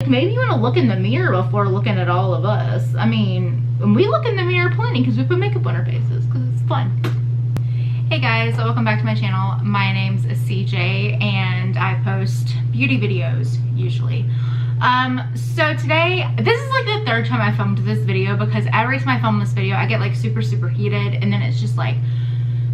Maybe you want to look in the mirror before looking at all of us. I mean, we look in the mirror plenty because we put makeup on our faces because it's fun. Hey guys, welcome back to my channel. My name's CJ and I post beauty videos usually. So today, this is like the third time I filmed this video because every time I film this video I get like super heated and then it's just like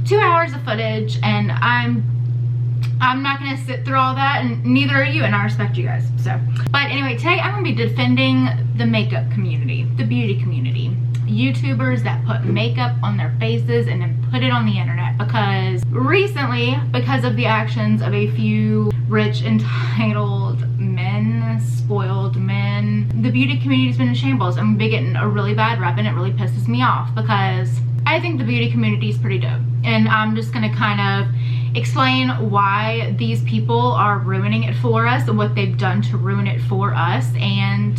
2 hours of footage and I'm not gonna sit through all that, and neither are you, and I respect you guys. So, but anyway, today I'm gonna be defending the makeup community, the beauty community, YouTubers that put makeup on their faces and then put it on the internet, because recently, because of the actions of a few rich, entitled men, spoiled men, the beauty community's been in shambles. I'm been getting a really bad rep and it really pisses me off because I think the beauty community is pretty dope, and I'm just gonna kind of explain why these people are ruining it for us and what they've done to ruin it for us, and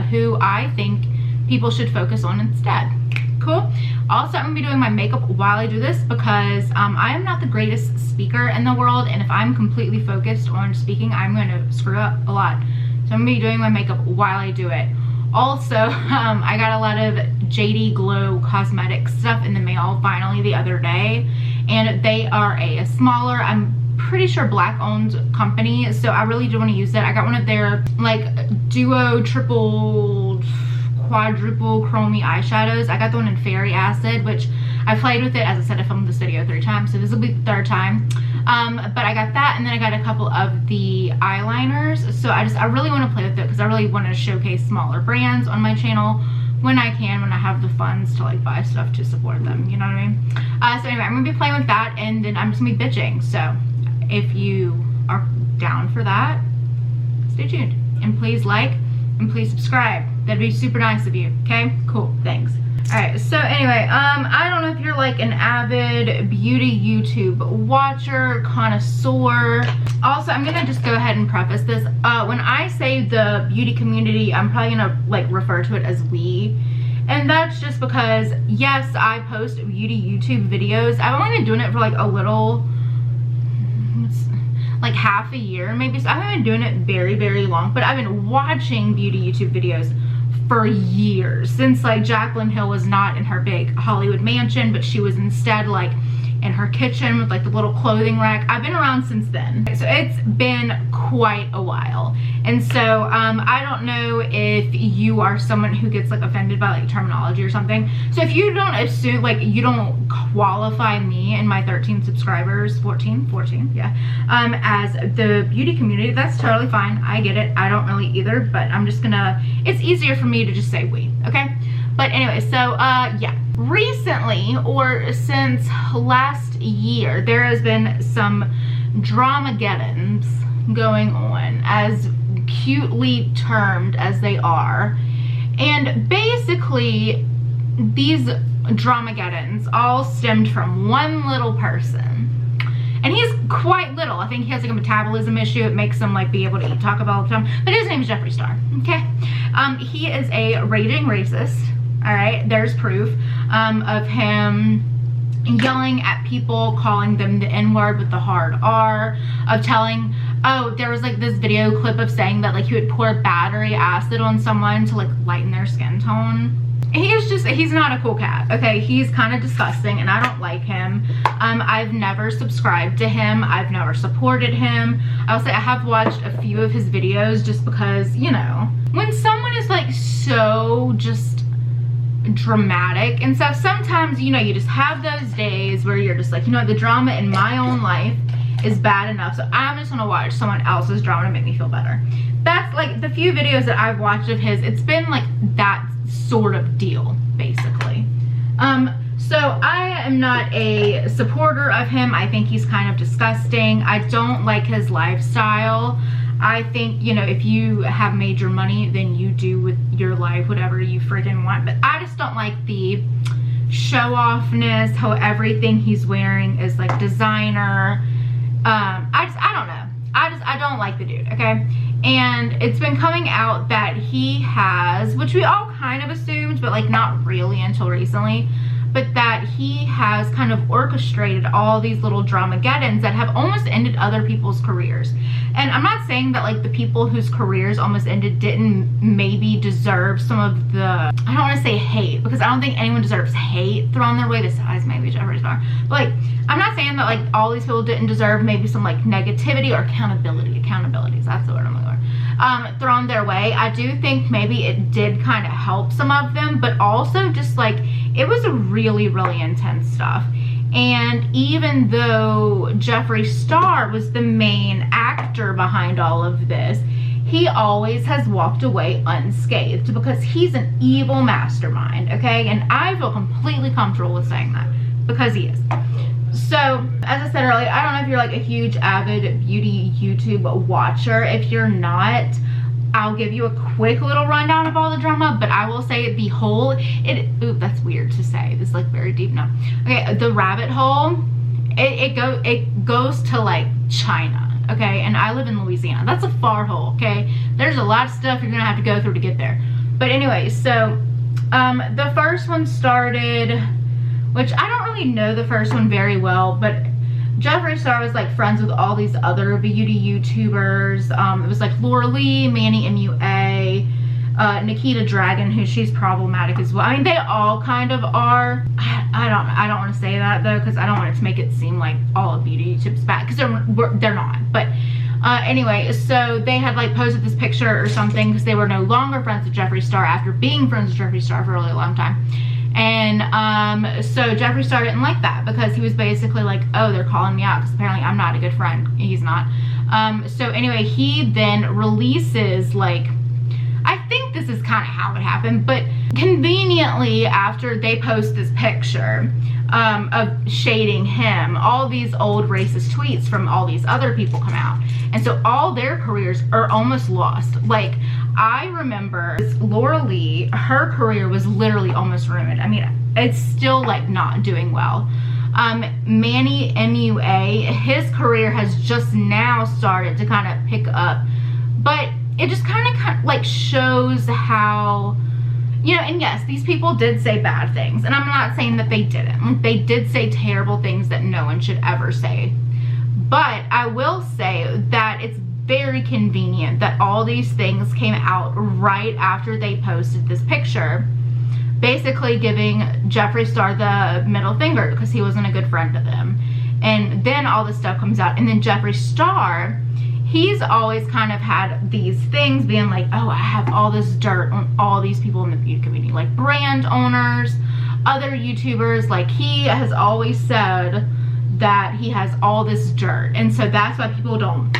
who I think people should focus on instead. Cool. Also, I'm gonna be doing my makeup while I do this because I am not the greatest speaker in the world, and if I'm completely focused on speaking, I'm gonna screw up a lot. So I'm gonna be doing my makeup while I do it. Also, I got a lot of JD Glow cosmetic stuff in the mail finally the other day, and they are a smaller, I'm pretty sure black owned company, so I really do want to use it. I got one of their like duo, triple, quadruple chromey eyeshadows. I got the one in Fairy Acid, which I played with it. As I said, I filmed this video 3 times, so this will be the 3rd time. But I got that, and then I got a couple of the eyeliners. So I really want to play with it because I really want to showcase smaller brands on my channel when I can, when I have the funds to like buy stuff to support them, you know what I mean? So anyway, I'm gonna be playing with that, and then I'm just gonna be bitching. So if you are down for that, stay tuned, and please like and please subscribe. That'd be super nice of you. Okay, cool, thanks. All right, so anyway, I don't know if you're like an avid beauty YouTube watcher, connoisseur. Also, I'm gonna just go ahead and preface this. When I say the beauty community, I'm probably gonna like refer to it as we. And that's just because, yes, I post beauty YouTube videos. I've only been doing it for like a little, like half a year maybe. So I haven't been doing it very long, but I've been watching beauty YouTube videos for years, since like Jaclyn Hill was not in her big Hollywood mansion, but she was instead like in her kitchen with like the little clothing rack. I've been around since then, so it's been quite a while. And so I don't know if you are someone who gets like offended by like terminology or something. So if you don't assume, like, you don't qualify me and my 13 subscribers, 14, yeah, as the beauty community, that's totally fine. I get it. I don't really either, but I'm just gonna, it's easier for me to just say we, okay? But anyway, so yeah, recently, or since last year, there has been some dramageddons going on, as cutely termed as they are. And basically, these dramageddons all stemmed from one little person. And he's quite little. I think he has like a metabolism issue. It makes him like be able to eat Taco Bell all the time. But his name is Jeffree Star, okay? He is a raging racist. All right, there's proof of him yelling at people, calling them the N-word with the hard R, of telling, oh, there was like this video clip of saying that like he would pour battery acid on someone to like lighten their skin tone. He's not a cool cat, okay? He's kind of disgusting and I don't like him. I've never subscribed to him. I've never supported him. I'll say I have watched a few of his videos just because, you know, when someone is like so just dramatic and stuff, sometimes, you know, you just have those days where you're just like, you know, the drama in my own life is bad enough, so I'm just gonna watch someone else's drama to make me feel better. That's like the few videos that I've watched of his. It's been like that sort of deal, basically. So I am not a supporter of him. I think he's kind of disgusting. I don't like his lifestyle. I think, you know, if you have major money, then you do with your life whatever you freaking want. But I just don't like the show-offness, how everything he's wearing is like designer. I don't know. I don't like the dude, okay? And it's been coming out that he has, which we all kind of assumed, but like not really until recently, but that he has kind of orchestrated all these little dramageddons that have almost ended other people's careers. And I'm not saying that like the people whose careers almost ended didn't maybe deserve some of the, I don't want to say hate, because I don't think anyone deserves hate thrown their way besides maybe Jeffree Star. But like, I'm not saying that like all these people didn't deserve maybe some like negativity or accountability, that's the word I'm looking for, thrown their way. I do think maybe it did kind of help some of them, but also just like, it was a really intense stuff. And even though Jeffree Star was the main actor behind all of this, he always has walked away unscathed because he's an evil mastermind, okay? And I feel completely comfortable with saying that because he is. So, as I said earlier, I don't know if you're like a huge avid beauty YouTube watcher. If you're not, I'll give you a quick little rundown of all the drama, but I will say the whole, ooh, that's weird to say. This is like very deep now. Okay, the rabbit hole, it goes to like China, okay? And I live in Louisiana. That's a far hole, okay? There's a lot of stuff you're gonna have to go through to get there. But anyway, so the first one started, which I don't really know the first one very well, but Jeffree Star was like friends with all these other beauty YouTubers. It was like Laura Lee, Manny MUA, Nikita Dragon, who she's problematic as well. I mean, they all kind of are. I don't want to say that though, because I don't want it to make it seem like all of beauty YouTube's bad, because they're not. But anyway, so they had like posted this picture or something because they were no longer friends with Jeffree Star after being friends with Jeffree Star for a really long time. And so Jeffree Star didn't like that because he was basically like, oh, they're calling me out because apparently I'm not a good friend. He's not. So anyway, he then releases, like, I think this is kind of how it happened, but conveniently after they post this picture of shading him, all these old racist tweets from all these other people come out. And so all their careers are almost lost. Like, I remember Laura Lee, her career was literally almost ruined. I mean, it's still like not doing well. Manny MUA, his career has just now started to kind of pick up, but it just kind of like shows how, you know, and yes, these people did say bad things, and I'm not saying that they didn't. Like, they did say terrible things that no one should ever say. But I will say that it's very convenient that all these things came out right after they posted this picture, basically giving Jeffree Star the middle finger because he wasn't a good friend to them. And then all this stuff comes out, and then Jeffree Star, he's always kind of had these things being like, oh, I have all this dirt on all these people in the beauty community, like brand owners, other YouTubers. Like, he has always said that he has all this dirt, and so that's why people don't,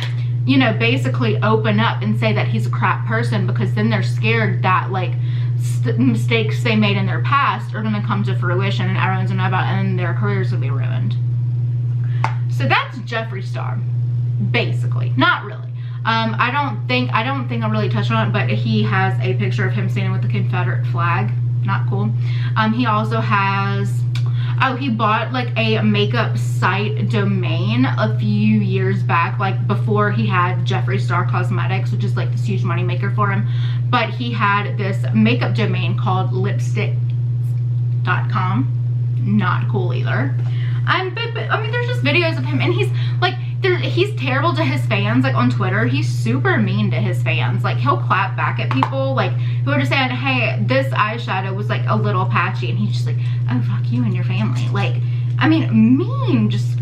you know, basically open up and say that he's a crap person, because then they're scared that like mistakes they made in their past are going to come to fruition and everyone's going to know about it, and their careers will be ruined. So that's Jeffree Star, basically. Not really. I don't think I really touched on it, but he has a picture of him standing with the Confederate flag. Not cool. He also has, oh, he bought like a makeup site domain a few years back, like before he had Jeffree Star Cosmetics, which is like this huge money maker for him. But he had this makeup domain called lipstick.com. Not cool either. But I mean, there's just videos of him, and he's like, he's terrible to his fans. Like, on Twitter, he's super mean to his fans. Like, he'll clap back at people like who are just saying, hey, this eyeshadow was like a little patchy, and he's just like, oh, fuck you and your family. Like, I mean, mean. Just,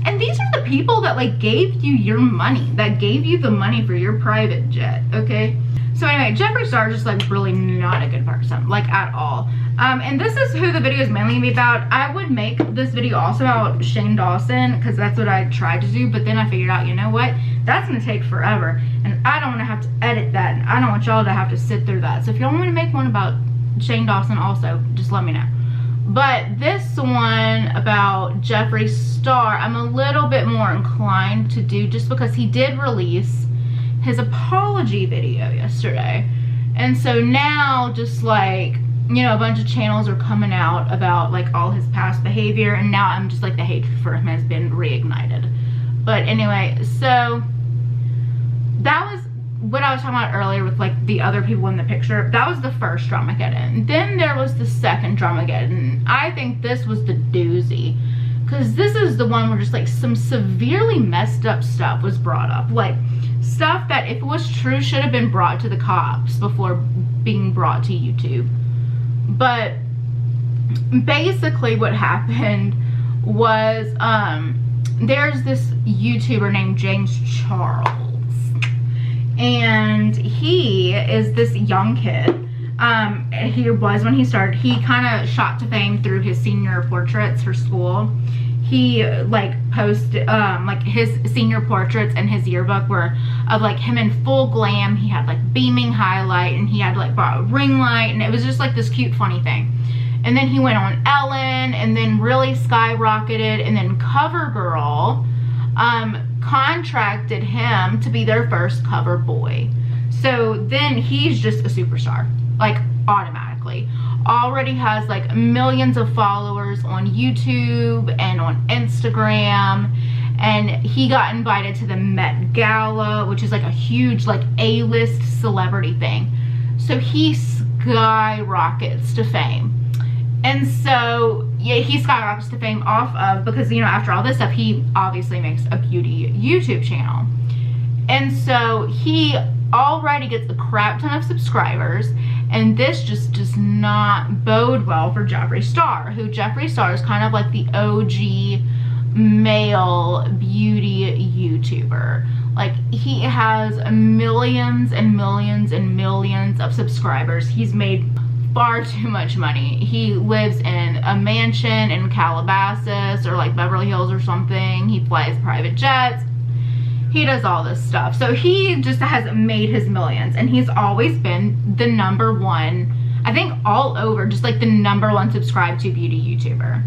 and these are the people that like gave you your money, that gave you the money for your private jet, okay? So anyway, Jeffree Star is just like really not a good person, like at all. And this is who the video is mainly gonna be about. I would make this video also about Shane Dawson, because that's what I tried to do, but then I figured out, you know what, that's gonna take forever, and I don't want to have to edit that, and I don't want y'all to have to sit through that. So if y'all want me to make one about Shane Dawson also, just let me know. But this one about Jeffree Star, I'm a little bit more inclined to do, just because he did release his apology video yesterday, and so now just like, you know, a bunch of channels are coming out about like all his past behavior, and now I'm just like, the hatred for him has been reignited. But anyway, so that was what I was talking about earlier with like the other people in the picture, that was the first Dramageddon. Then there was the second Dramageddon. I think this was the doozy, because this is the one where just like some severely messed up stuff was brought up, like stuff that if it was true should have been brought to the cops before being brought to YouTube. But basically what happened was there's this YouTuber named James Charles, and he is this young kid. He was, when he started, he kind of shot to fame through his senior portraits for school. He like posted like his senior portraits in his yearbook were of like him in full glam. He had like beaming highlight, and he had like brought a ring light, and it was just like this cute funny thing. And then he went on Ellen, and then really skyrocketed, and then CoverGirl contracted him to be their first cover boy. So then he's just a superstar, like automatically. Already has like millions of followers on YouTube and on Instagram, and he got invited to the Met Gala, which is like a huge like A-list celebrity thing. So he skyrockets to fame. And so yeah, he skyrockets to fame off of, because you know, after all this stuff, he obviously makes a beauty YouTube channel. And so he already gets a crap ton of subscribers, and this just does not bode well for Jeffree Star, who Jeffree Star is kind of like the OG male beauty YouTuber. Like, he has millions and millions and millions of subscribers. He's made far too much money. He lives in a mansion in Calabasas or like Beverly Hills or something. He flies private jets. He does all this stuff. So he just has made his millions, and he's always been the #1, I think all over, just like the #1 subscribed to beauty YouTuber.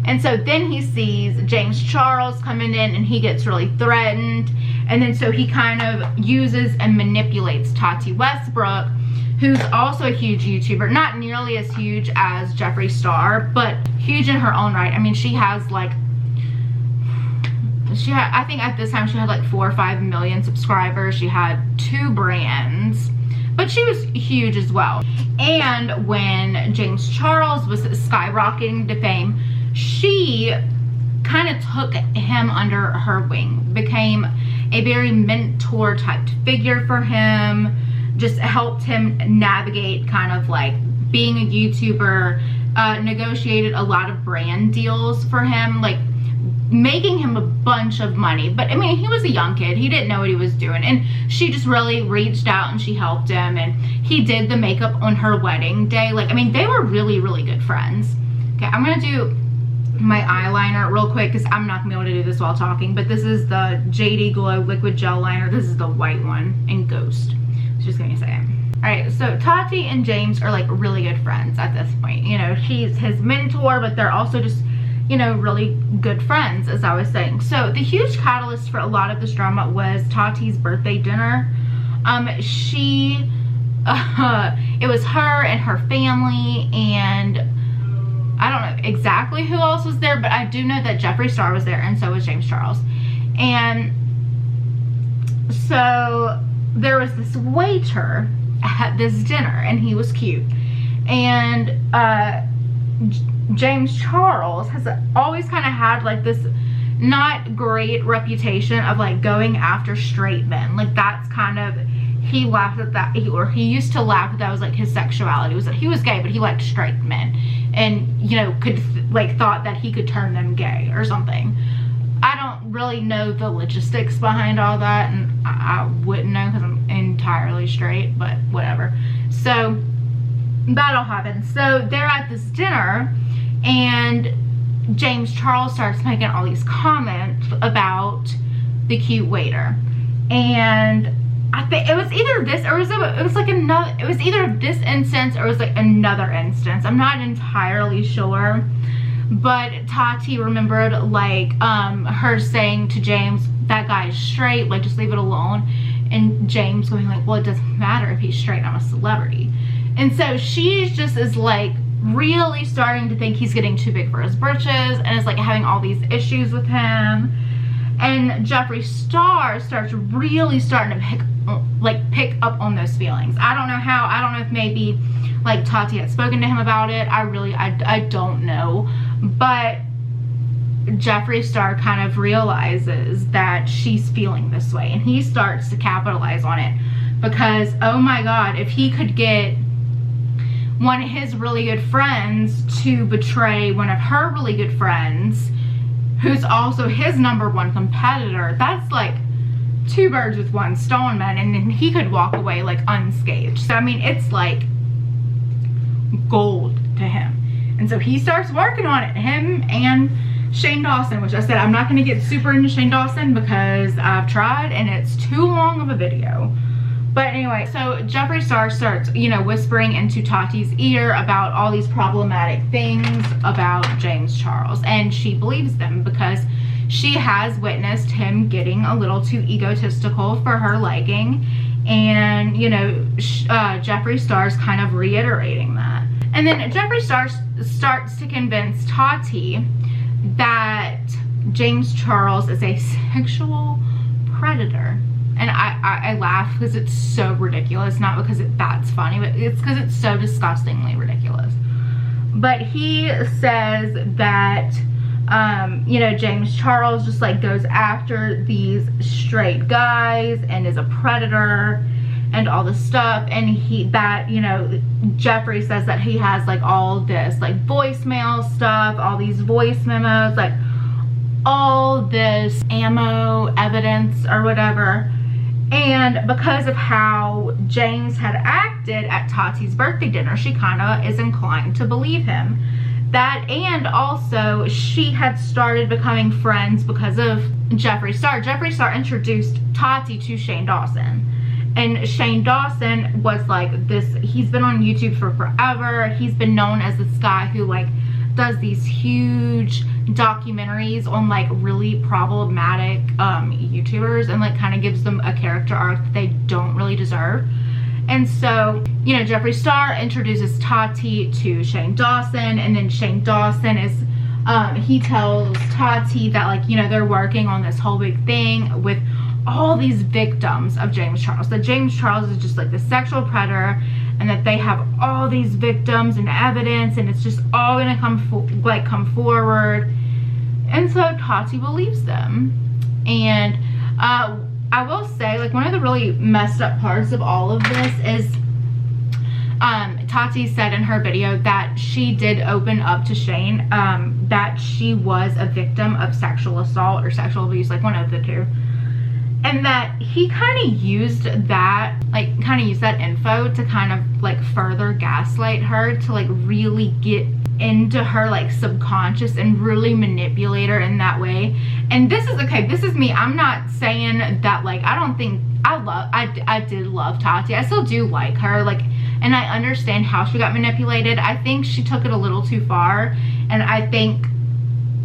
And so then he sees James Charles coming in, and he gets really threatened. And then so he kind of uses and manipulates Tati Westbrook, who's also a huge YouTuber, not nearly as huge as Jeffree Star, but huge in her own right. I mean, she has like, I think at this time she had like 4 or 5 million subscribers. She had 2 brands, but she was huge as well. And when James Charles was skyrocketing to fame, she kind of took him under her wing, became a very mentor type figure for him, just helped him navigate kind of like being a YouTuber, negotiated a lot of brand deals for him, like making him a bunch of money. But I mean, he was a young kid, he didn't know what he was doing, and she just really reached out and she helped him, and he did the makeup on her wedding day. Like, I mean, they were really, really good friends. Okay, I'm gonna do my eyeliner real quick because I'm not gonna be able to do this while talking, but this is the JD Glow liquid gel liner. This is the white one in Ghost. Just give me a second. All right, so Tati and James are like really good friends at this point. You know, she's his mentor, but they're also just, you know, really good friends, as I was saying. So the huge catalyst for a lot of this drama was Tati's birthday dinner. It was her and her family, and I don't know exactly who else was there, but I do know that Jeffree Star was there, and so was James Charles. And so there was this waiter at this dinner, and he was cute. And James Charles has always kind of had like this not great reputation of like going after straight men. Like, that's kind of, he laughed at that, he used to laugh at that was like his sexuality, was that he was gay, but he liked straight men, and you know, could like thought that he could turn them gay or something. I don't really know the logistics behind all that, and I wouldn't know because I'm entirely straight, but whatever. So that all happened. So they're at this dinner, and James Charles starts making all these comments about the cute waiter, and I think it was either this or it was like another, it was either this instance or it was like another instance. I'm not entirely sure. But Tati remembered like her saying to James, that guy is straight, like just leave it alone. And James going like, well, it doesn't matter if he's straight, I'm a celebrity. And so she just is like really starting to think he's getting too big for his britches, and is like having all these issues with him. And Jeffree Star starts really starting to pick like pick up on those feelings. I don't know how. I don't know if maybe like Tati had spoken to him about it. I don't know. But Jeffree Star kind of realizes that she's feeling this way, and he starts to capitalize on it, because oh my god, if he could get one of his really good friends to betray one of her really good friends, who's also his #1 competitor, that's like 2 birds with 1 stone, man. And then he could walk away like unscathed. So I mean, it's like gold to him. And so he starts working on it, him and Shane Dawson, which I said I'm not going to get super into Shane Dawson because I've tried and it's too long of a video. But anyway, so Jeffree Star starts, you know, whispering into Tati's ear about all these problematic things about James Charles, and she believes them because she has witnessed him getting a little too egotistical for her liking, and you know, Jeffree Star's kind of reiterating that. And then Jeffree Star starts to convince Tati that James Charles is a sexual predator. And I laugh because it's so ridiculous, not because that's funny, but it's because it's so disgustingly ridiculous. But he says that you know, James Charles just like goes after these straight guys and is a predator and all this stuff. And you know, Jeffree says that he has like all this like voicemail stuff, all these voice memos, like all this ammo evidence or whatever. And because of how James had acted at Tati's birthday dinner, she kind of is inclined to believe him. That, and also she had started becoming friends because of Jeffree Star. Jeffree Star introduced Tati to Shane Dawson. And Shane Dawson was like this, he's been on YouTube for forever. He's been known as this guy who like does these huge documentaries on like really problematic YouTubers, and like kind of gives them a character arc that they don't really deserve. And so, you know, Jeffree Star introduces Tati to Shane Dawson, and then Shane Dawson is he tells Tati that like, you know, they're working on this whole big thing with all these victims of James Charles, that James Charles is just like the sexual predator, and that they have all these victims and evidence, and it's just all gonna come forward. And so Tati believes them. And I will say, like, one of the really messed up parts of all of this is Tati said in her video that she did open up to Shane that she was a victim of sexual assault or sexual abuse, like one of the two. And that he kind of used that, info to kind of like further gaslight her, to like really get into her like subconscious and really manipulate her in that way. And this is okay, this is me. I'm not saying that like, I did love Tati. I still do like her, like, and I understand how she got manipulated. I think she took it a little too far, and I think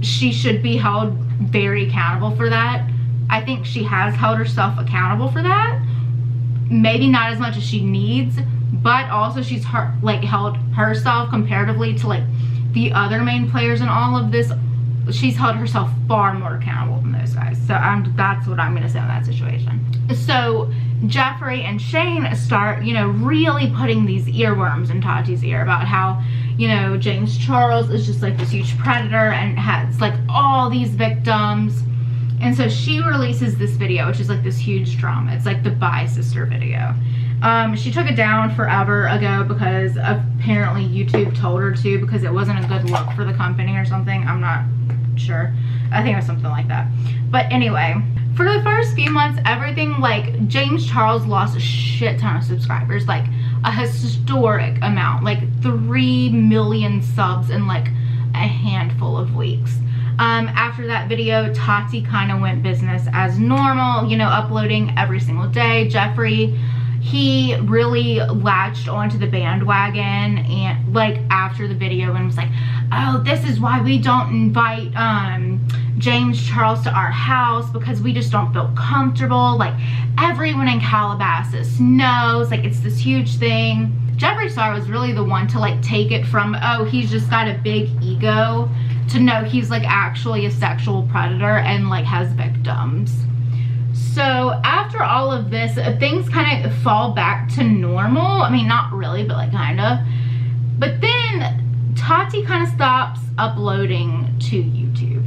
she should be held very accountable for that. I think she has held herself accountable for that. Maybe not as much as she needs, but also she's held herself comparatively to like the other main players in all of this. She's held herself far more accountable than those guys. So that's what I'm gonna say on that situation. So Jeffree and Shane start, you know, really putting these earworms in Tati's ear about how, you know, James Charles is just like this huge predator and has like all these victims. And so she releases this video, which is like this huge drama. It's like the Bye Sister video. She took it down forever ago because apparently YouTube told her to, because it wasn't a good look for the company or something. I'm not sure. I think it was something like that. But anyway, for the first few months, everything, like, James Charles lost a shit ton of subscribers, like a historic amount, like 3 million subs in like a handful of weeks. After that video, Tati kind of went business as normal, you know, uploading every single day. Jeffree, he really latched onto the bandwagon, and like after the video, and was like, oh, this is why we don't invite James Charles to our house, because we just don't feel comfortable. Like, everyone in Calabasas knows, like, it's this huge thing. Jeffree Star was really the one to like take it from, oh, he's just got a big ego, to no, he's like actually a sexual predator and like has victims. So after all of this, things kind of fall back to normal. I mean, not really, but like kind of. But then Tati kind of stops uploading to YouTube.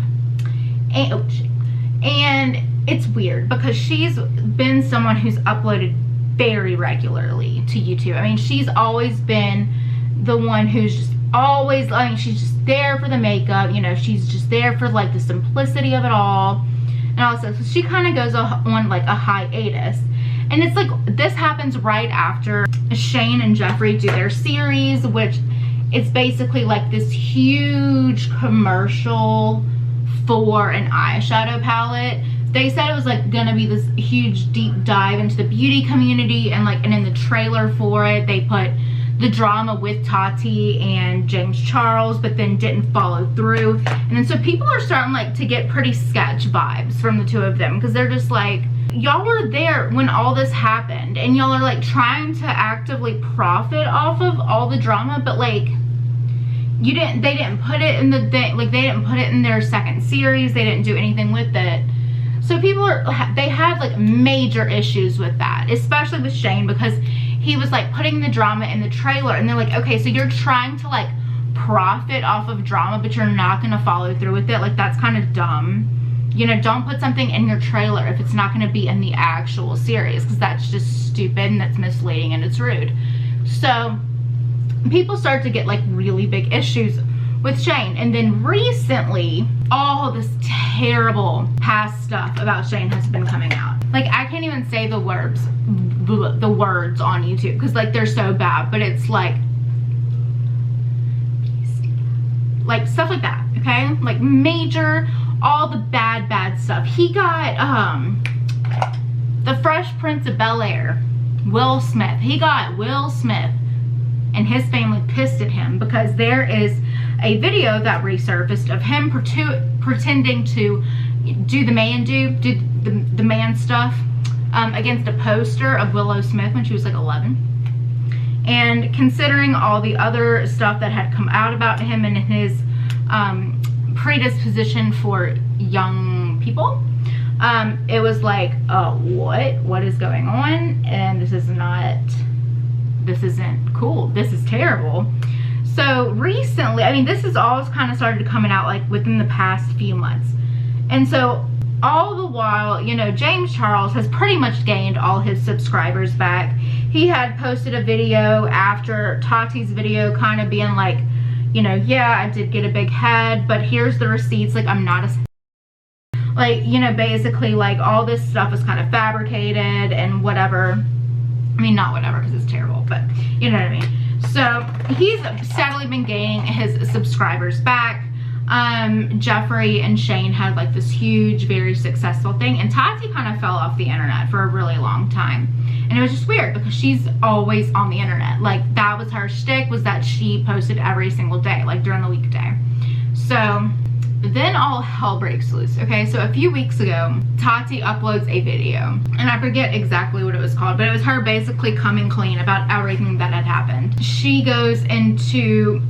And it's weird because she's been someone who's uploaded very regularly to YouTube. I mean, she's always been the one who's just always, I mean, she's just there for the makeup, you know, she's just there for like the simplicity of it all. And also, so she kind of goes on like a hiatus. And it's like, this happens right after Shane and Jeffree do their series, which it's basically like this huge commercial for an eyeshadow palette. They said it was like gonna be this huge deep dive into the beauty community, and like, and in the trailer for it, they put the drama with Tati and James Charles, but then didn't follow through. And then so people are starting like to get pretty sketch vibes from the two of them, because they're just like, y'all were there when all this happened and y'all are like trying to actively profit off of all the drama, but like they didn't put it in the thing, like they didn't put it in their second series, they didn't do anything with it. So people they had like major issues with that, especially with Shane, because he was like putting the drama in the trailer, and they're like, okay, so you're trying to like profit off of drama, but you're not gonna follow through with it. Like, that's kind of dumb. You know, don't put something in your trailer if it's not gonna be in the actual series, because that's just stupid and that's misleading and it's rude. So people start to get like really big issues with Shane. And then recently, all this terrible past stuff about Shane has been coming out. Like, I can't even say the words on YouTube because like they're so bad, but it's like stuff like that, okay? Like major, all the bad stuff. He got the Fresh Prince of Bel-Air, Will Smith. He got Will Smith and his family pissed at him because there is a video that resurfaced of him pretending to do the man stuff against a poster of Willow Smith when she was like 11. And considering all the other stuff that had come out about him and his predisposition for young people, it was like, what is going on? And this isn't cool. This is terrible. So recently, I mean, this is all kind of started coming out like within the past few months. And so all the while, you know, James Charles has pretty much gained all his subscribers back. He had posted a video after Tati's video kind of being like, you know, yeah, I did get a big head, but here's the receipts. Like, I'm not like, you know, basically like all this stuff is kind of fabricated and whatever. I mean, not whatever, because it's terrible, but you know what I mean. So he's steadily been gaining his subscribers back. Jeffree and Shane had like this huge, very successful thing, and Tati kind of fell off the internet for a really long time. And it was just weird because she's always on the internet. Like, that was her shtick, was that she posted every single day, like during the weekday. So then all hell breaks loose. Okay, so a few weeks ago, Tati uploads a video, and I forget exactly what it was called, but it was her basically coming clean about everything that had happened. She goes into,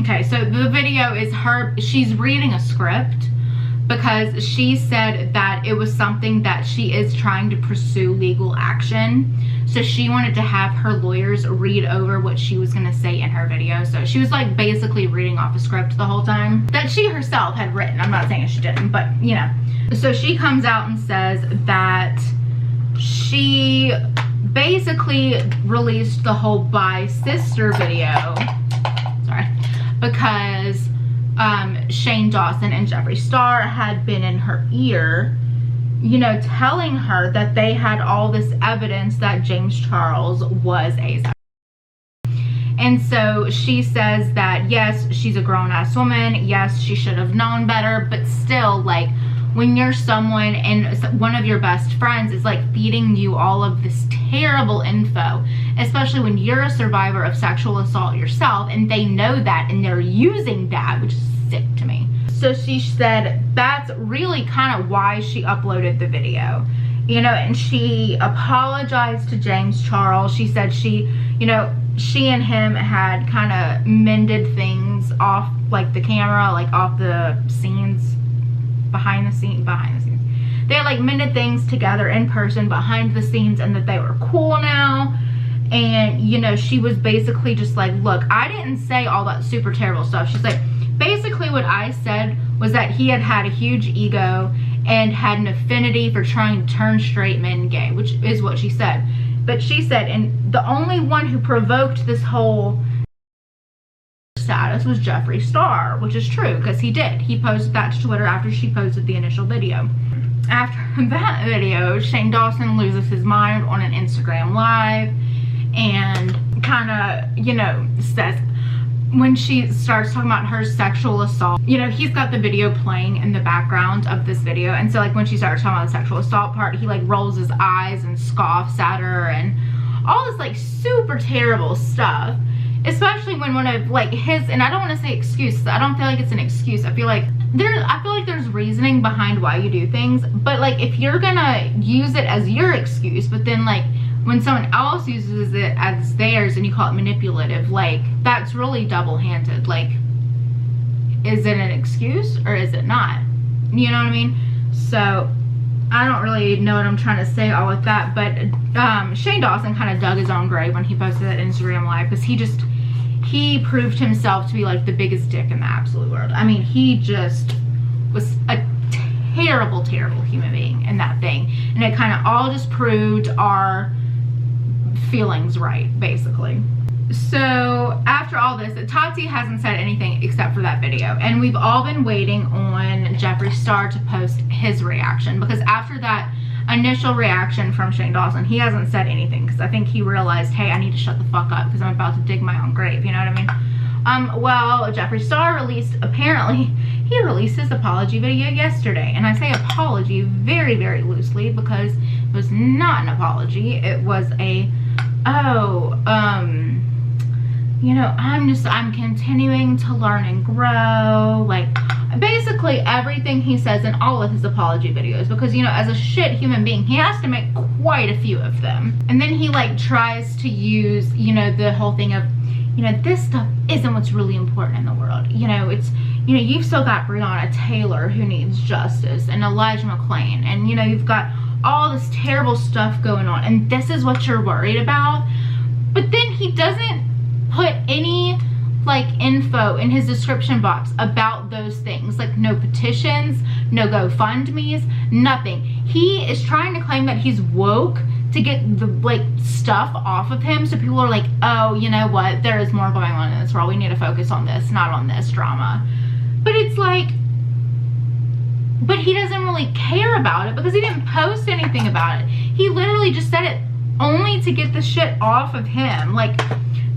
okay, so the video is her, she's reading a script because she said that it was something that she is trying to pursue legal action. So she wanted to have her lawyers read over what she was gonna say in her video. So she was like basically reading off a script the whole time that she herself had written. I'm not saying she didn't, but you know. So she comes out and says that she basically released the whole Bye Sister video, sorry, because Shane Dawson and Jeffree Star had been in her ear, you know, telling her that they had all this evidence that James Charles was asexual. And so she says that, yes, she's a grown-ass woman, yes, she should have known better, but still, like, when you're someone and one of your best friends is like feeding you all of this terrible info, especially when you're a survivor of sexual assault yourself, and they know that and they're using that, which is sick to me. So she said that's really kind of why she uploaded the video, you know, and she apologized to James Charles. She said she, you know, she and him had kind of mended things off like the camera, like off the scenes, behind the scenes. they had like mended things together in person behind the scenes, and that they were cool now. And you know, she was basically just like, look, I didn't say all that super terrible stuff. She's like, basically what I said was that he had a huge ego and had an affinity for trying to turn straight men gay, which is what she said. But she said, and the only one who provoked this whole status was Jeffree Star, which is true, because he did. He posted that to Twitter after she posted the initial video. After that video, Shane Dawson loses his mind on an Instagram live and kind of, you know, says, when she starts talking about her sexual assault, you know, he's got the video playing in the background of this video, and so like when she starts talking about the sexual assault part, he like rolls his eyes and scoffs at her and all this like super terrible stuff. Especially when one of like his, and I don't want to say excuses, I don't feel like it's an excuse, I feel like there's reasoning behind why you do things, but like if you're gonna use it as your excuse, but then like when someone else uses it as theirs and you call it manipulative, like that's really double-handed. Like, is it an excuse or is it not? You know what I mean? So I don't really know what I'm trying to say all with that, but Shane Dawson kind of dug his own grave when he posted that Instagram live, because he proved himself to be like the biggest dick in the absolute world. I mean, he just was a terrible human being in that thing, and it kind of all just proved our feelings right, basically. So after all this, Tati hasn't said anything except for that video, and we've all been waiting on Jeffree Star to post his reaction, because after that initial reaction from Shane Dawson, he hasn't said anything, because I think he realized, hey, I need to shut the fuck up because I'm about to dig my own grave, you know what I mean? Well, Jeffree Star apparently he released his apology video yesterday, and I say apology very loosely, because it was not an apology. It was a, you know, I'm continuing to learn and grow, like basically everything he says in all of his apology videos, because, you know, as a shit human being, he has to make quite a few of them. And then he like tries to use, you know, the whole thing of, you know, this stuff isn't what's really important in the world. You know, it's, you know, you've still got Breonna Taylor who needs justice, and Elijah McClain, and, you know, you've got all this terrible stuff going on, and this is what you're worried about. But then he doesn't put any like info in his description box about those things, like no petitions, no GoFundMe's, nothing. He is trying to claim that he's woke to get the like stuff off of him, so people are like, oh, you know what, there is more going on in this world, we need to focus on this, not on this drama. But it's like, but he doesn't really care about it, because he didn't post anything about it. He literally just said it only to get the shit off of him. Like,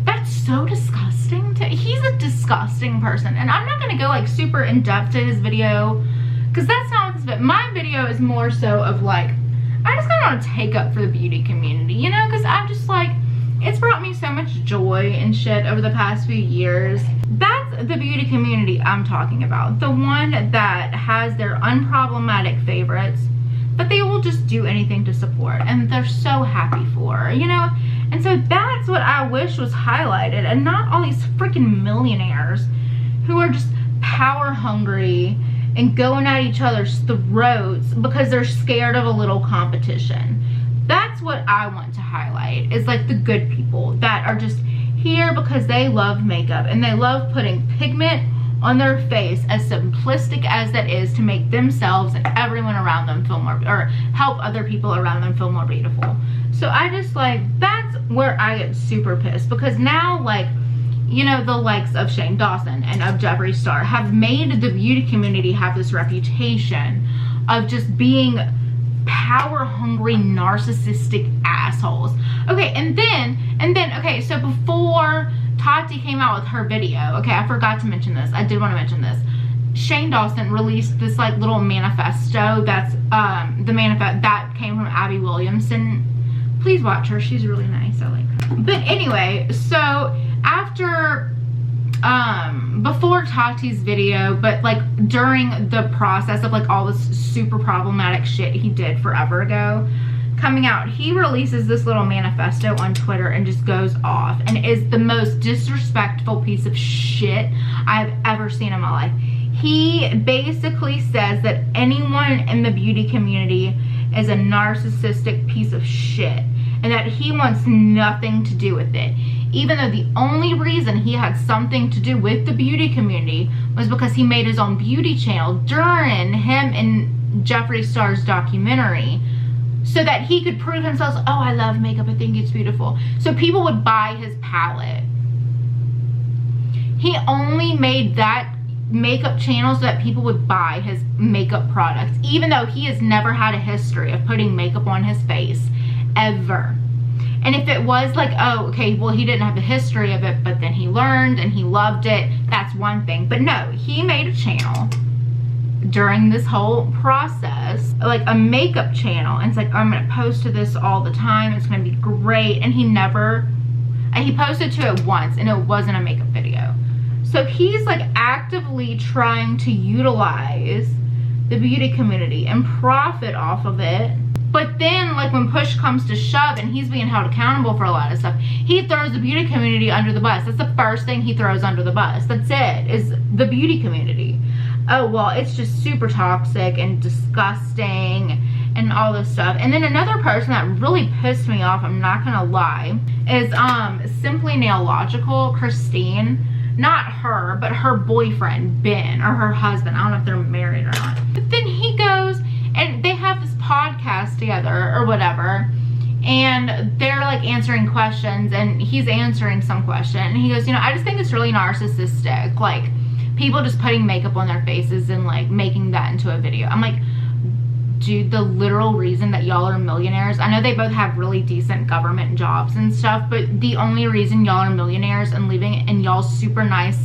that's so disgusting. He's a disgusting person, and I'm not gonna go like super in depth to his video, because that's not what this video. My video is more so of like, I just kind of want to take up for the beauty community, you know, because I'm just like, it's brought me so much joy and shit over the past few years. That's the beauty community I'm talking about. The one that has their unproblematic favorites, but they will just do anything to support, and they're so happy for, you know? And so that's what I wish was highlighted, and not all these freaking millionaires who are just power hungry and going at each other's throats because they're scared of a little competition. That's what I want to highlight, is like the good people that are just here because they love makeup and they love putting pigment on their face, as simplistic as that is, to make themselves and everyone around them feel more, or help other people around them feel more beautiful. So I just like, that's where I get super pissed, because now, like, you know, the likes of Shane Dawson and of Jeffree Star have made the beauty community have this reputation of just being power hungry, narcissistic assholes. Okay, and then okay, so before Tati came out with her video, okay, I forgot to mention this, I did want to mention this, Shane Dawson released this like little manifesto that's the manifest that came from Abby Williamson. Please watch her, she's really nice, I like her. But anyway, so after before Tati's video, but like during the process of like all this super problematic shit he did forever ago coming out, he releases this little manifesto on Twitter and just goes off and is the most disrespectful piece of shit I've ever seen in my life. He basically says that anyone in the beauty community is a narcissistic piece of shit, and that he wants nothing to do with it. Even though the only reason he had something to do with the beauty community was because he made his own beauty channel during him and Jeffree Star's documentary, so that he could prove himself, oh, I love makeup, I think it's beautiful. So people would buy his palette. He only made that makeup channel so that people would buy his makeup products, even though he has never had a history of putting makeup on his face, ever. And if it was like, oh, okay, well, he didn't have a history of it, but then he learned and he loved it, that's one thing. But no, he made a channel during this whole process, like a makeup channel, and it's like, oh, I'm gonna post to this all the time, it's gonna be great. And he posted to it once, and it wasn't a makeup video. So he's like actively trying to utilize the beauty community and profit off of it. But then, like, when push comes to shove and he's being held accountable for a lot of stuff, he throws the beauty community under the bus. That's the first thing he throws under the bus. That's it, is the beauty community. Oh, well, it's just super toxic and disgusting and all this stuff. And then another person that really pissed me off, I'm not gonna lie, is Simply Nailogical, Christine. Not her, but her boyfriend, Ben, or her husband. I don't know if they're married or not. But then he goes, and they have this podcast together or whatever, and they're like answering questions, and he's answering some question, and he goes, you know, I just think it's really narcissistic, like people just putting makeup on their faces and like making that into a video. I'm like, dude, the literal reason that y'all are millionaires, I know they both have really decent government jobs and stuff, but the only reason y'all are millionaires and living in y'all's super nice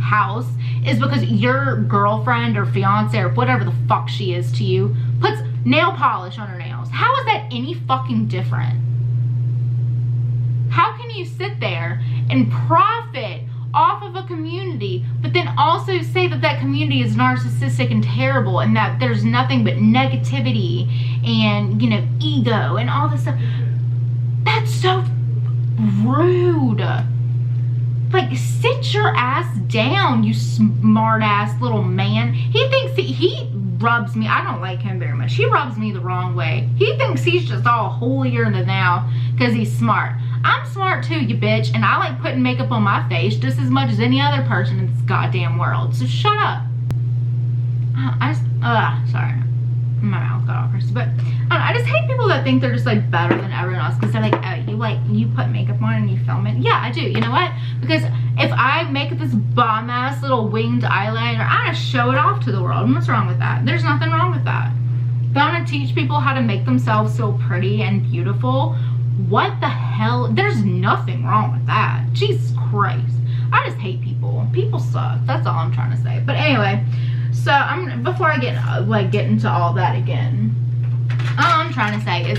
house is because your girlfriend or fiance or whatever the fuck she is to you puts nail polish on her nails. How is that any fucking different? How can you sit there and profit off of a community, but then also say that that community is narcissistic and terrible, and that there's nothing but negativity and, you know, ego and all this stuff? That's so rude. Like, sit your ass down, you smart ass little man. He thinks he rubs me, I don't like him very much, he rubs me the wrong way. He thinks he's just all holier than thou because he's smart. I'm smart too, you bitch, and I like putting makeup on my face just as much as any other person in this goddamn world. So shut up. Sorry, my mouth got all crusty. But I just hate people that think they're just like better than everyone else because they're like, oh, you put makeup on and you film it. Yeah, I do. You know what? Because if I make this bomb ass little winged eyeliner, I'm gonna show it off to the world. And what's wrong with that? There's nothing wrong with that. If I want to teach people how to make themselves feel pretty and beautiful, what the hell? There's nothing wrong with that. Jesus Christ. I just hate people. People suck. That's all I'm trying to say. But anyway, so before I get into all that again, all I'm trying to say is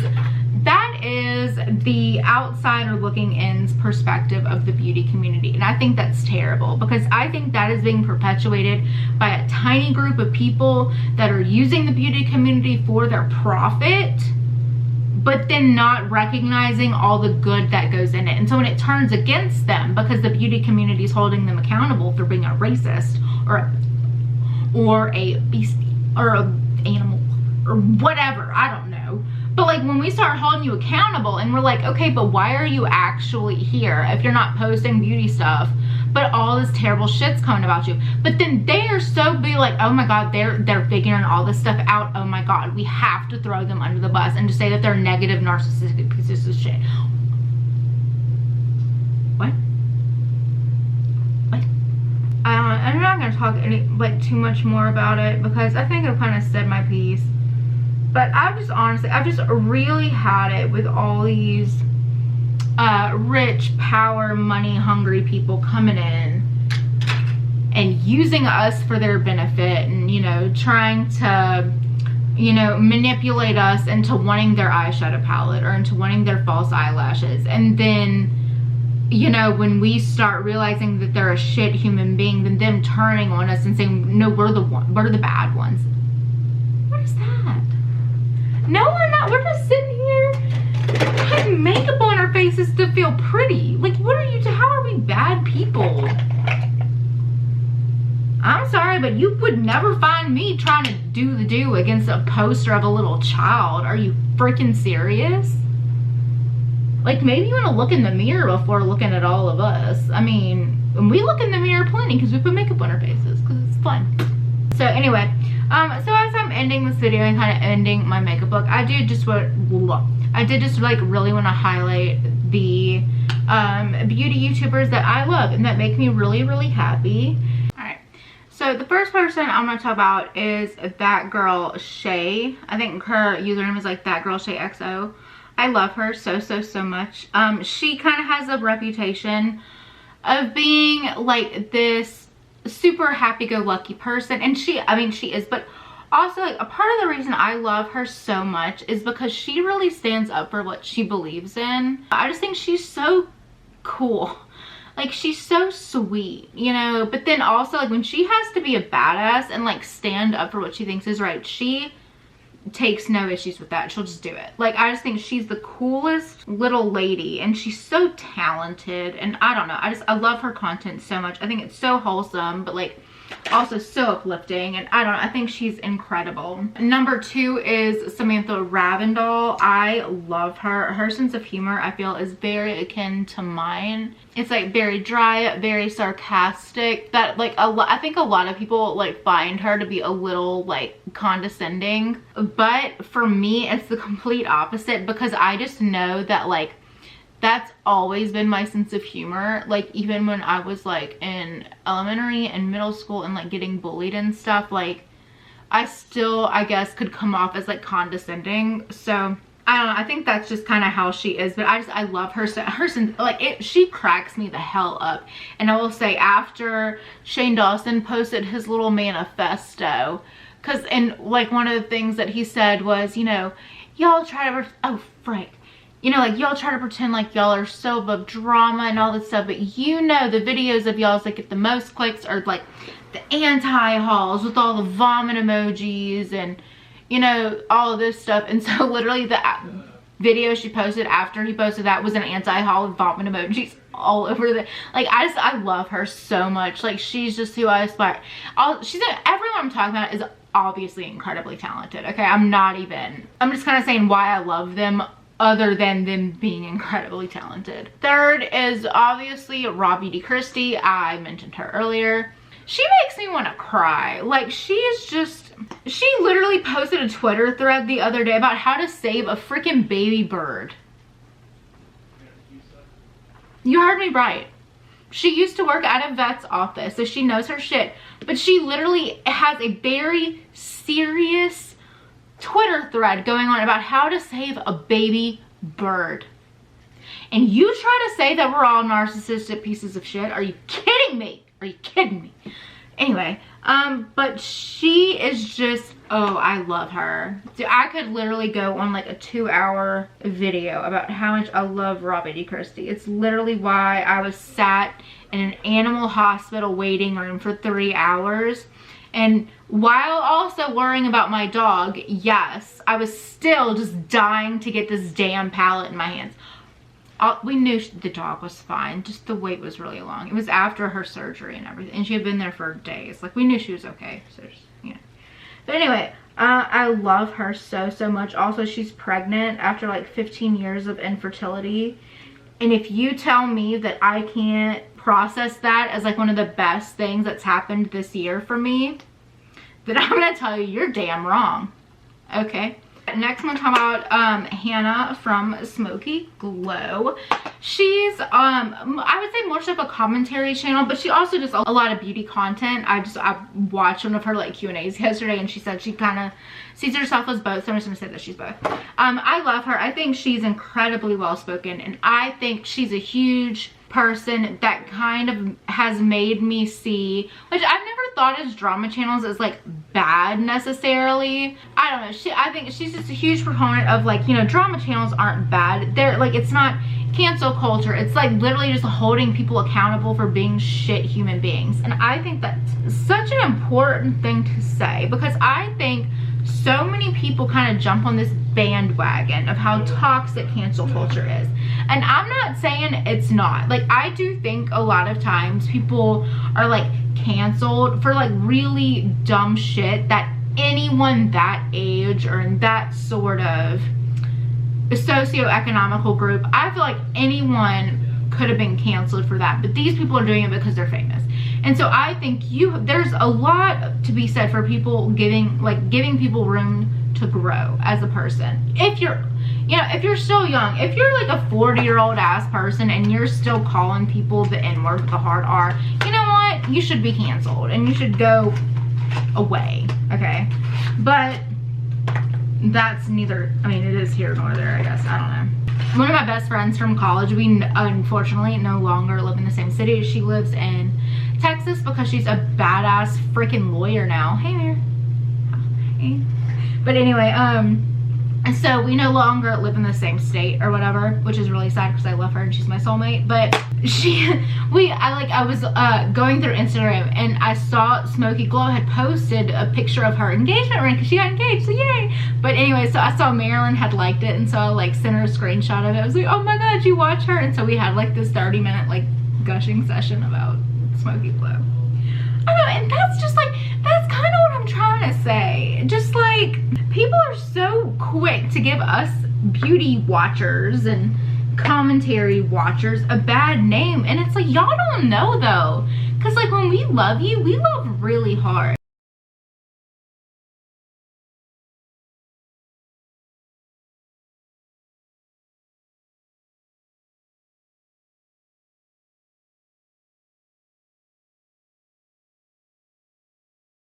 that is the outsider looking in's perspective of the beauty community, and I think that's terrible, because I think that is being perpetuated by a tiny group of people that are using the beauty community for their profit, but then not recognizing all the good that goes in it. And so when it turns against them because the beauty community is holding them accountable for being a racist or a beastie or an animal or whatever, I don't know. But like when we start holding you accountable and we're like, okay, but why are you actually here if you're not posting beauty stuff, but all this terrible shit's coming about you? But then they are so big, like, oh my god, they're figuring all this stuff out. Oh my god, we have to throw them under the bus and just say that they're negative, narcissistic pieces of shit. What? I'm not gonna talk too much more about it because I think I've kind of said my piece. But I've just really had it with all these rich, power, money hungry people coming in and using us for their benefit, and, you know, trying to, you know, manipulate us into wanting their eyeshadow palette or into wanting their false eyelashes. And then, you know, when we start realizing that they're a shit human being, then them turning on us and saying, no, we're the bad ones. What is that? No, we're not. We're just sitting here putting makeup on our faces to feel pretty. Like, what are you, how are we bad people? I'm sorry, but you would never find me trying to do the do against a poster of a little child. Are you freaking serious? Like, maybe you want to look in the mirror before looking at all of us. I mean, we look in the mirror plenty because we put makeup on our faces because it's fun. So anyway, so as I'm ending this video and kind of ending my makeup look, I did just like really want to highlight the beauty YouTubers that I love and that make me really, really happy. Alright, so the first person I'm going to talk about is ThatGirlShae. I think her username is like ThatGirlShaeXO. I love her so much. She kind of has a reputation of being like this super happy-go-lucky person, and she is, but also like a part of the reason I love her so much is because she really stands up for what she believes in. I just think she's so cool. Like, she's so sweet, you know, but then also like when she has to be a badass and like stand up for what she thinks is right, she takes no issues with that. She'll just do it. Like, I just think she's the coolest little lady, and she's so talented, and I don't know, I love her content so much. I think it's so wholesome, but like also so uplifting, and I don't know, I think she's incredible. Number 2 is Samantha Ravvandall. I love her. Her sense of humor, I feel, is very akin to mine. It's like very dry, very sarcastic, that like I think a lot of people like find her to be a little like condescending, but for me it's the complete opposite, because I just know that like that's always been my sense of humor. Like, even when I was like in elementary and middle school and like getting bullied and stuff, like I still, I guess, could come off as like condescending. So I don't know, I think that's just kind of how she is, but I love her. So she cracks me the hell up. And I will say, after Shane Dawson posted his little manifesto, because and like one of the things that he said was, you know, y'all try to, oh frick, you know, like y'all try to pretend like y'all are so above drama and all this stuff, but you know the videos of y'all's that get the most clicks are like the anti-hauls with all the vomit emojis and, you know, all of this stuff. And so literally the video she posted after he posted that was an anti-haul with vomit emojis all over the, like, I love her so much. Like, she's just who I aspire. Everyone I'm talking about is obviously incredibly talented, okay? I'm just kind of saying why I love them, other than them being incredibly talented. Third is obviously RawBeautyKristi. I mentioned her earlier. She makes me want to cry. Like, she literally posted a Twitter thread the other day about how to save a freaking baby bird. You heard me right. She used to work at a vet's office, so she knows her shit. But she literally has a very serious Twitter thread going on about how to save a baby bird. And you try to say that we're all narcissistic pieces of shit? Are you kidding me? Are you kidding me? Anyway, but she is just, oh, I love her. So I could literally go on like a 2-hour video about how much I love RawBeautyKristi. It's literally why I was sat in an animal hospital waiting room for 3 hours. And while also worrying about my dog, yes, I was still just dying to get this damn palette in my hands. We knew the dog was fine, just the wait was really long. It was after her surgery and everything, and she had been there for days. Like, we knew she was okay, so just, yeah. But anyway, I love her so much. Also, she's pregnant after like 15 years of infertility. And if you tell me that I can't process that as like one of the best things that's happened this year for me, then I'm gonna tell you, you're damn wrong. Okay. Next, I'm gonna talk about Hannah from SmokeyGlow. She's I would say more so of a commentary channel, but she also does a lot of beauty content. I watched one of her like Q&As yesterday, and she said she kind of sees herself as both, so I'm just gonna say that she's both. I love her. I think she's incredibly well spoken, and I think she's a huge person that kind of has made me see, which I've never thought as drama channels as like bad necessarily. I don't know, I think she's just a huge proponent of like, you know, drama channels aren't bad. They're like, it's not cancel culture, it's like literally just holding people accountable for being shit human beings. And I think that's such an important thing to say, because I think so many people kind of jump on this bandwagon of how toxic cancel culture is. And I'm not saying it's not. Like, I do think a lot of times people are like canceled for like really dumb shit that anyone that age or in that sort of socioeconomical group, I feel like anyone could have been canceled for that, but these people are doing it because they're famous. And so I think there's a lot to be said for people giving people room to grow as a person. If you're, you know, if you're still young, if you're like a 40-year-old ass person and you're still calling people the N-word with the hard R, you know what? You should be canceled and you should go away, okay? But that's neither, I mean, it is here nor there, I guess. I don't know. One of my best friends from college, we unfortunately no longer live in the same city. She lives in Texas because she's a badass freaking lawyer now. Hey, Mary. Hey. But anyway, so we no longer live in the same state or whatever, which is really sad because I love her and she's my soulmate. But I was going through Instagram and I saw SmokeyGlow had posted a picture of her engagement ring because she got engaged, so yay. But anyway, so I saw Marilyn had liked it, and so I like sent her a screenshot of it. I was like, oh my god, you watch her? And so we had like this 30-minute like gushing session about SmokeyGlow. I know, and that's just like, that's kind of what I'm trying to say. Just like, people are so quick to give us beauty watchers and commentary watchers a bad name, and it's like, y'all don't know though, because like when we love you, we love really hard.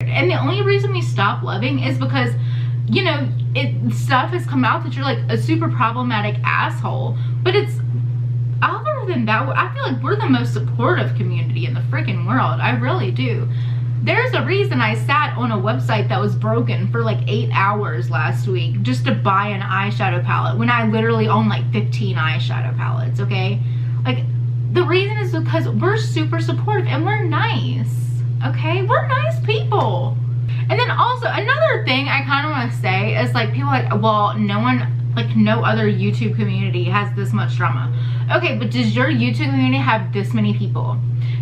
And the only reason we stop loving is because, you know, stuff has come out that you're like a super problematic asshole. But it's, other than that, I feel like we're the most supportive community in the freaking world. I really do. There's a reason I sat on a website that was broken for like 8 hours last week just to buy an eyeshadow palette when I literally own like 15 eyeshadow palettes, okay? Like, the reason is because we're super supportive and we're nice. Okay, we're nice people. And then also another thing I kind of want to say is like, people are like, well, no one, like no other YouTube community has this much drama. Okay, but does your YouTube community have this many people?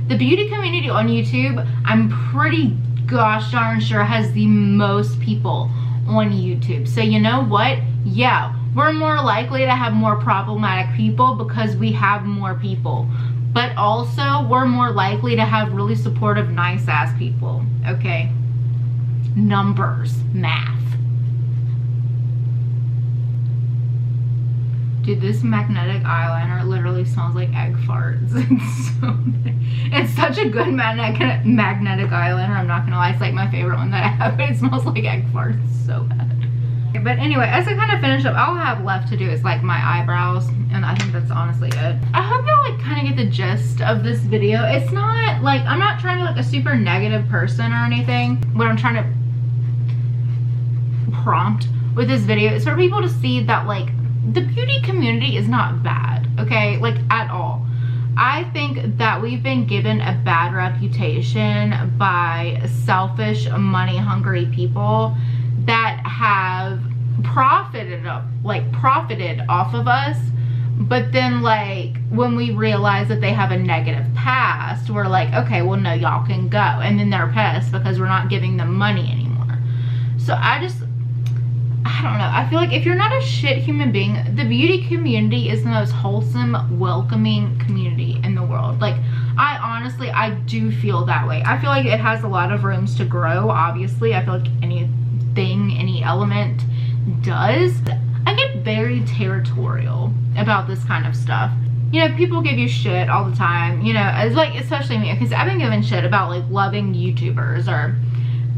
The beauty community on YouTube, I'm pretty gosh darn sure has the most people on YouTube. So you know what? Yeah, we're more likely to have more problematic people because we have more people. But also, we're more likely to have really supportive, nice-ass people, okay? Numbers, math. Dude, this magnetic eyeliner literally smells like egg farts. It's such a good magnetic eyeliner, I'm not gonna lie. It's like my favorite one that I have, but it smells like egg farts. It's so bad. But anyway, as I kind of finish up, all I have left to do is like my eyebrows, and I think that's honestly it. I hope y'all like kind of get the gist of this video. It's not like, I'm not trying to be like a super negative person or anything. What I'm trying to prompt with this video is for people to see that like the beauty community is not bad, okay? Like at all. I think that we've been given a bad reputation by selfish, money-hungry people that have profited off of us, but then like when we realize that they have a negative past, we're like, okay, well no, y'all can go, and then they're pissed because we're not giving them money anymore. So I don't know, I feel like if you're not a shit human being, the beauty community is the most wholesome, welcoming community in the world. Like, I do feel that way. I feel like it has a lot of rooms to grow, obviously. I feel like any element does. I get very territorial about this kind of stuff. You know, people give you shit all the time, you know, it's like, especially me, because I've been given shit about like loving YouTubers, or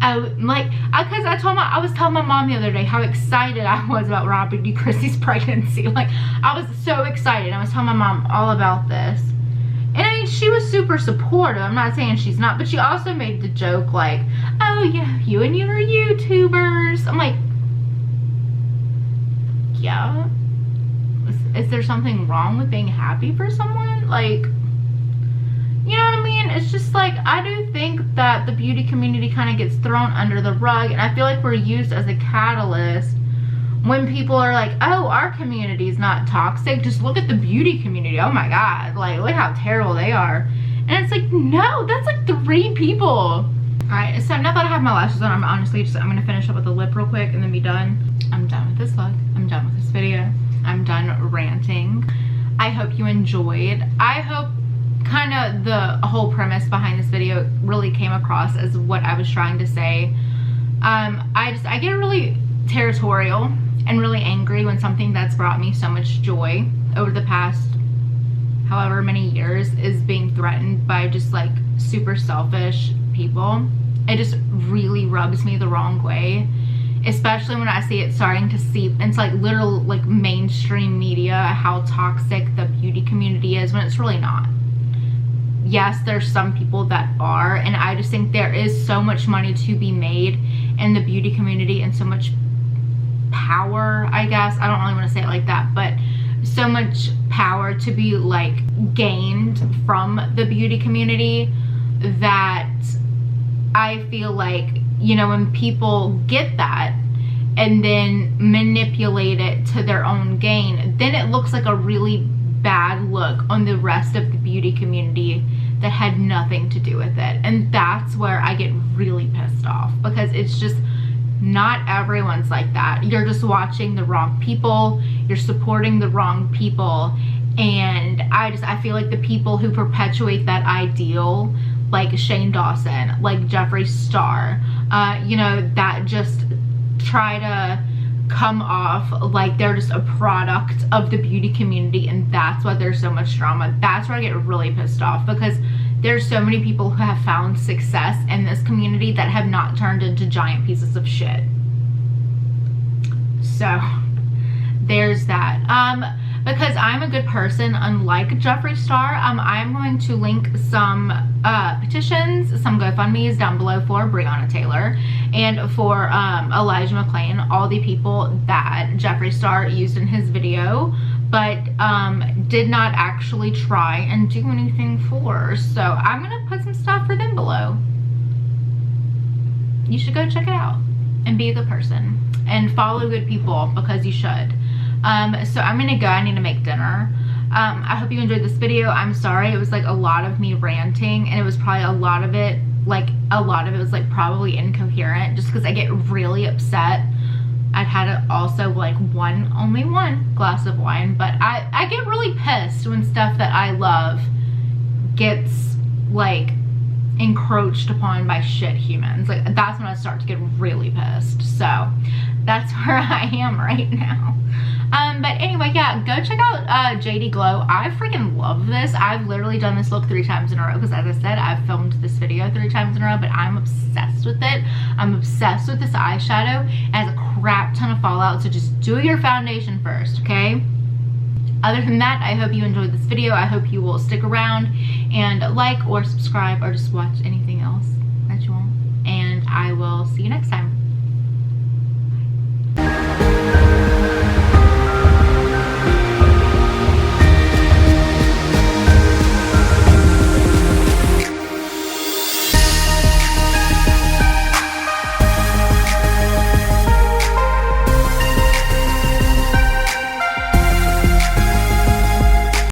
I was telling my mom the other day how excited I was about RawBeautyKristi's pregnancy. Like, I was so excited. I was telling my mom all about this. And I mean, she was super supportive. I'm not saying she's not, but she also made the joke like, oh yeah, you and your YouTubers. I'm like, yeah. Is there something wrong with being happy for someone? Like, you know what I mean? It's it's just like, I do think that the beauty community kind of gets thrown under the rug, and I feel like we're used as a catalyst when people are like, oh, our community is not toxic, just look at the beauty community, oh my god, like, look how terrible they are. And it's like, no, that's like 3 people. Alright, so now that I have my lashes on, I'm honestly just, I'm gonna finish up with the lip real quick and then be done. I'm done with this look. I'm done with this video. I'm done ranting. I hope you enjoyed. I hope kind of the whole premise behind this video really came across as what I was trying to say. I get really territorial and really angry when something that's brought me so much joy over the past however many years is being threatened by just like super selfish people. It just really rubs me the wrong way, especially when I see it starting to seep into like literal like mainstream media, how toxic the beauty community is, when it's really not. Yes, there's some people that are, and I just think there is so much money to be made in the beauty community and so much power, I guess. I don't really want to say it like that, but so much power to be like gained from the beauty community that I feel like, you know, when people get that and then manipulate it to their own gain, then it looks like a really bad look on the rest of the beauty community that had nothing to do with it. And that's where I get really pissed off, because it's just not everyone's like that. You're just watching the wrong people, you're supporting the wrong people, and I feel like the people who perpetuate that ideal, like Shane Dawson, like Jeffree Star, you know, that just try to come off like they're just a product of the beauty community, and that's why there's so much drama. That's where I get really pissed off, because there's so many people who have found success in this community that have not turned into giant pieces of shit. So there's that. Because I'm a good person, unlike Jeffree Star, I'm going to link some petitions, some GoFundMes down below for Breonna Taylor and for Elijah McClain, all the people that Jeffree Star used in his video, but did not actually try and do anything for. So I'm gonna put some stuff for them below. You should go check it out and be a good person and follow good people, because you should. So I'm gonna go. I need to make dinner. I hope you enjoyed this video. I'm sorry it was like a lot of me ranting, and it was probably a lot of it was like probably incoherent, just because I get really upset. I've had also like only one glass of wine, but I get really pissed when stuff that I love gets like encroached upon by shit humans. Like, that's when I start to get really pissed. So that's where I am right now. But anyway, yeah, go check out JD Glow. I freaking love this. I've literally done this look 3 times in a row, because as I said, I've filmed this video 3 times in a row, but I'm obsessed with it. I'm obsessed with this eyeshadow. It has a crap ton of fallout, so just do your foundation first, okay? Other than that, I hope you enjoyed this video. I hope you will stick around and like or subscribe or just watch anything else that you want. And I will see you next time.